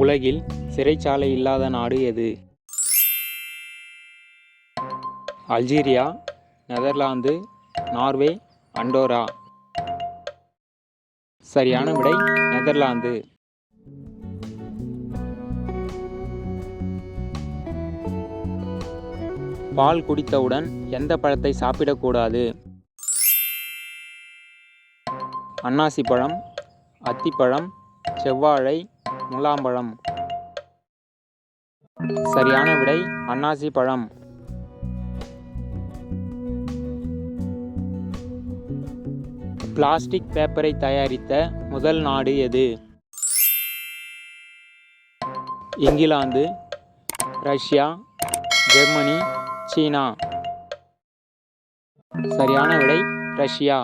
உலகில் சிறைச்சாலை இல்லாத நாடு எது? Algeria, Netherlands, Norway, Andorra. சரியான விடை நெதர்லாந்து. பால் குடித்தவுடன் எந்த பழத்தை சாப்பிடக்கூடாது? அன்னாசி பழம், அத்திப்பழம், செவ்வாழை, முலாம்பழம். சரியான விடை அன்னாசி பழம். பிளாஸ்டிக் பேப்பரை தயாரித்த முதல் நாடு எது? இங்கிலாந்து, ரஷ்யா, ஜெர்மனி, சீனா. சரியான விடை ரஷ்யா.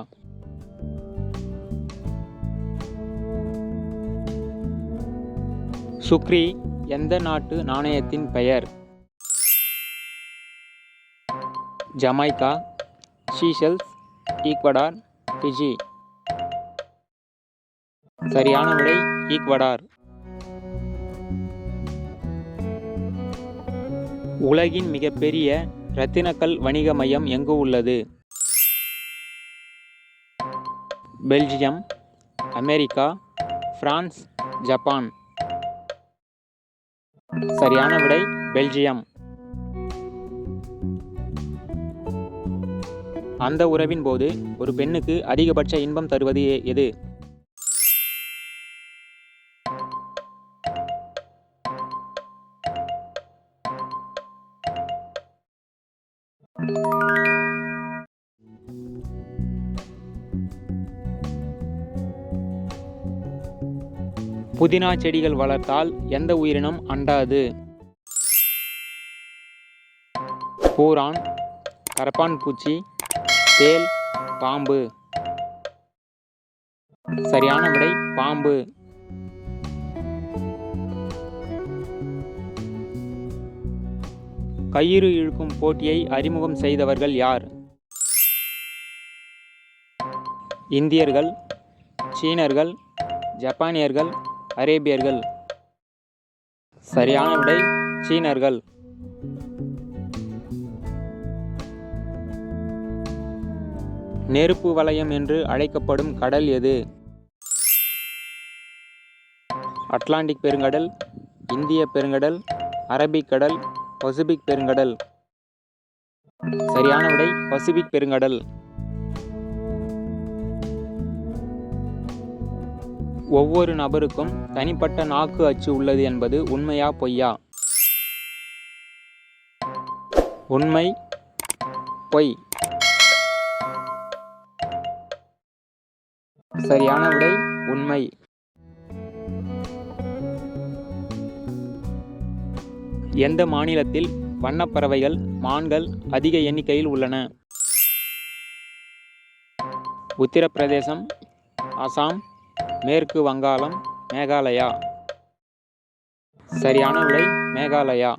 சுக்ரி எந்த நாட்டு நாணயத்தின் பெயர்? Jamaica, Seychelles, Ecuador, Fiji. சரியான விடை ஈக்வடார். உலகின் மிகப்பெரிய இரத்தினக்கல் வணிக மையம் எங்கு உள்ளது? Belgium, America, France, Japan. சரியான விடை பெல்ஜியம். அந்த உறவின் போது ஒரு பெண்ணுக்கு அதிகபட்ச இன்பம் தருவது எது? புதினா செடிகள் வளர்த்தால் எந்த உயிரினம் அண்டாது? பூரான், கரப்பான் பூச்சி, தேள், பாம்பு. சரியான விடை பாம்பு. கயிறு இழுக்கும் போட்டியை அறிமுகம் செய்தவர்கள் யார்? இந்தியர்கள், சீனர்கள், ஜப்பானியர்கள், அரேபியர்கள். சரியான விடை சீனர்கள். நெருப்பு வலயம் என்று அழைக்கப்படும் கடல் எது? அட்லாண்டிக் பெருங்கடல், இந்திய பெருங்கடல், அரபிக்கடல், பசிபிக் பெருங்கடல். சரியான விடை பசிபிக் பெருங்கடல். ஒவ்வொரு நபருக்கும் தனிப்பட்ட நாக்கு அச்சு உள்ளது என்பது உண்மையா பொய்யா? உண்மை, பொய். சரியான விடை உண்மை. எந்த மாநிலத்தில் வண்ணப்பறவைகள், மான்கள் அதிக எண்ணிக்கையில் உள்ளன? உத்தரப்பிரதேசம், அசாம், மேற்கு வங்காளம், மேகாலயா. சரியான விடை மேகாலயா.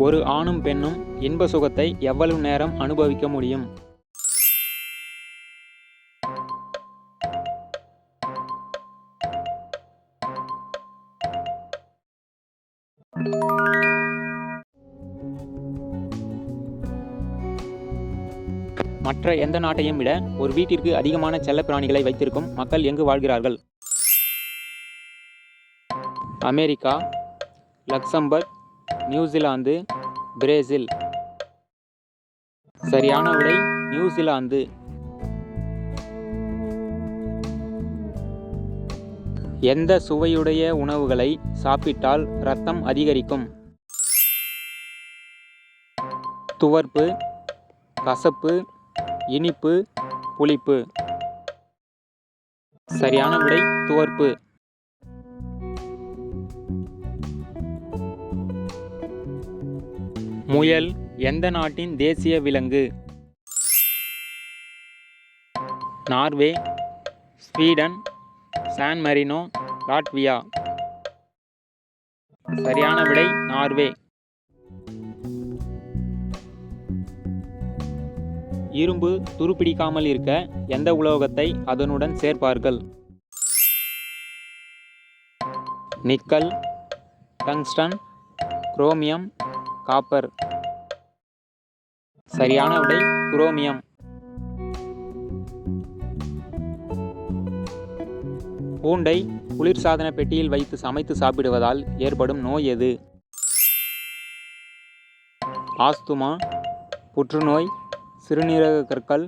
ஒரு ஆணும் பெண்ணும் இன்ப சுகத்தை எவ்வளவு நேரம் அனுபவிக்க முடியும்? மற்ற எந்த நாட்டையும் விட ஒரு வீட்டிற்கு அதிகமான செல்லப்பிராணிகளை வைத்திருக்கும் மக்கள் எங்கு வாழ்கிறார்கள்? America, Luxembourg, New Zealand, Brazil. சரியான விடை நியூசிலாந்து. எந்த சுவையுடைய உணவுகளை சாப்பிட்டால் இரத்தம் அதிகரிக்கும்? துவர்ப்பு, கசப்பு, இனிப்பு, புளிப்பு. சரியான விடை துவர்ப்பு. முயல் எந்த நாட்டின் தேசிய விலங்கு? Norway, Sweden, San Marino, Latvia. சரியான விடை நார்வே. இரும்பு துருப்பிடிக்காமல் இருக்க எந்த உலோகத்தை அதனுடன் சேர்ப்பார்கள்? Nickel, tungsten, chromium, copper. சரியான விடை குரோமியம். பூண்டை குளிர்சாதன பெட்டியில் வைத்து சமைத்து சாப்பிடுவதால் ஏற்படும் நோய் எது? ஆஸ்துமா, புற்றுநோய், சிறுநீரக கற்கள்,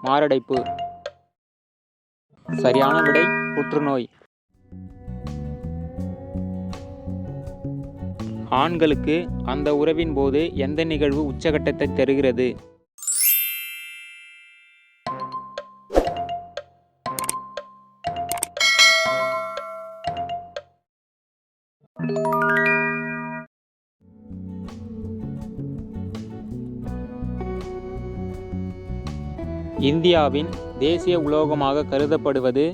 மாரடைப்பு. சரியான விடை புற்றுநோய். ஆண்களுக்கு அந்த உறவின் போது எந்த நிகழ்வு உச்சகட்டத்தை தருகிறது? இந்தியாவின் தேசிய உலோகமாக கருதப்படுவது?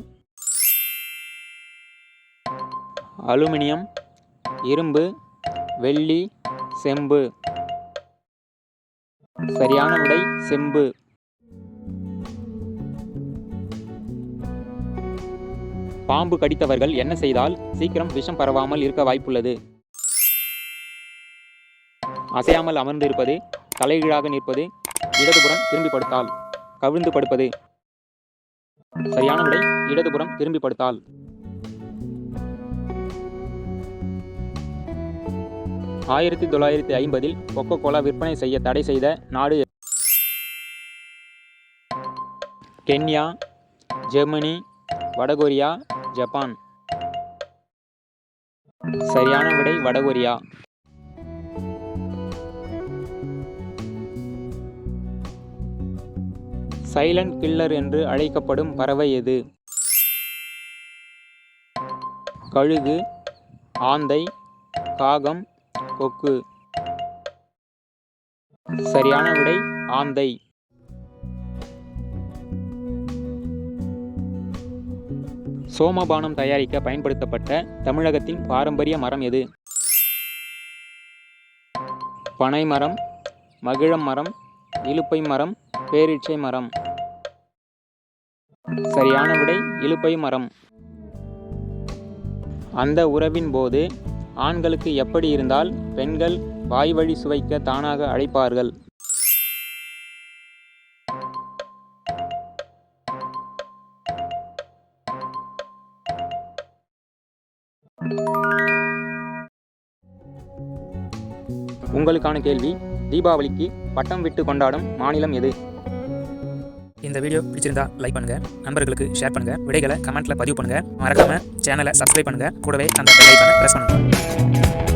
அலுமினியம், இரும்பு, வெள்ளி, செம்பு. சரியான விடை செம்பு. பாம்பு கடித்தவர்கள் என்ன செய்தால் சீக்கிரம் விஷம் பரவாமல் இருக்க வாய்ப்புள்ளது? அசையாமல் அமர்ந்து இருப்பது, தலைகீழாக நிற்பது, இடதுபுறம் திரும்பி படுத்தால், கவிழ்ந்து படுப்பது. சரியான விடை இடதுபுறம் திரும்பி படுத்தால். 1950 கொக்கோ கோலா விற்பனை செய்ய தடை செய்த நாடு? கென்யா, ஜெர்மனி, வடகொரியா, ஜப்பான். சரியான விடை வடகொரியா. சைலண்ட் கில்லர் என்று அழைக்கப்படும் பறவை எது? கழுகு, ஆந்தை, காகம், கொக்கு. சரியான விடை ஆந்தை. சோமபானம் தயாரிக்க பயன்படுத்தப்பட்ட தமிழகத்தின் பாரம்பரிய மரம் எது? பனை மரம், மகிழம் மரம், இலுப்பை மரம், பேரீச்சை மரம். சரியான விடை இலுப்பை மரம். அந்த உறவின் போது ஆண்களுக்கு எப்படி இருந்தால் பெண்கள் வாய்வழி சுவைக்க தானாக அழைப்பார்கள்? உங்களுக்கான கேள்வி, தீபாவளிக்கு பட்டம் விட்டு கொண்டாடும் மாநிலம் எது? இந்த வீடியோ பிடிச்சிருந்தா லைக் பண்ணுங்க, நண்பர்களுக்கு ஷேர் பண்ணுங்க, விடைகளை கமெண்ட்ல பதிவு பண்ணுங்க, மறக்காம சேனலை சப்ஸ்கிரைப் பண்ணுங்க, கூடவே அந்த பெல் ஐகானை பிரஸ் பண்ணுங்க.